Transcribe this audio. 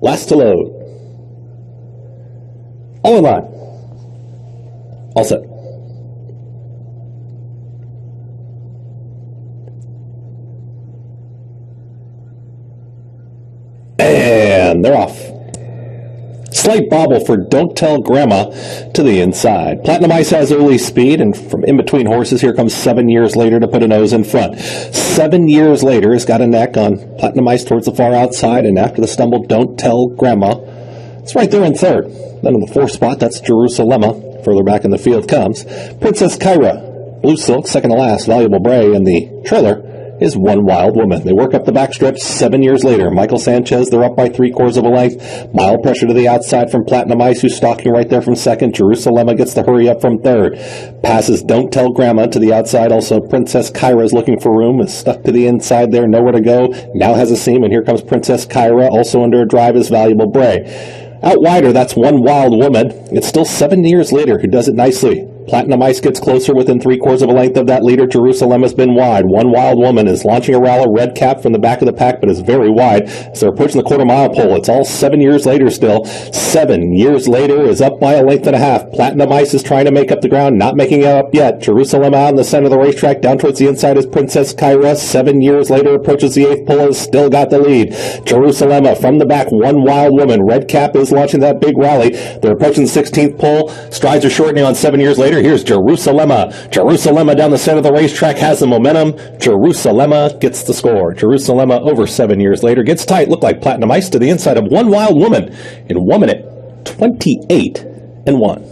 Last to load. All in line. All set. And they're off. Slight bobble for Don't Tell Grandma to the inside. Platinum Ice has early speed, and from in between horses, here comes 7 years later to put a nose in front. 7 years later has got a neck on Platinum Ice towards the far outside, and after the stumble, Don't Tell Grandma. It's right there in third. Then in the fourth spot, that's Jerusalema. Further back in the field comes Princess Kyra. Blue Silk, second to last, Valuable Bray, and the trailer is One Wild Woman. They work up the backstretch 7 years later. Michael Sanchez, they're up by 3/4 of a length. Mild pressure to the outside from Platinum Ice, who's stalking right there from second. Jerusalema gets the hurry up from third. Passes Don't Tell Grandma to the outside. Also, Princess Kyra is looking for room, is stuck to the inside there, nowhere to go. Now has a seam, and here comes Princess Kyra. Also under a drive is Valuable Bray. Out wider, that's One Wild Woman. It's still 7 years later, who does it nicely. Platinum Ice gets closer within 3/4 of a length of that leader. Jerusalem has been wide. One Wild Woman is launching a rally, red cap from the back of the pack, but is very wide. So they're approaching the quarter-mile pole. It's all 7 years later still. 7 years later is up by a length and a half. Platinum Ice is trying to make up the ground, not making it up yet. Jerusalem out in the center of the racetrack. Down towards the inside is Princess Kyra. 7 years later approaches the 8th pole, has still got the lead. Jerusalem from the back, One Wild Woman. Red cap is launching that big rally. They're approaching the 16th pole. Strides are shortening on 7 years later. Here's Jerusalema. Jerusalema down the center of the racetrack has the momentum. Jerusalema gets the score. Jerusalema over 7 years later gets tight. Looked like Platinum Ice to the inside of One Wild Woman in 1 minute 28 and 1.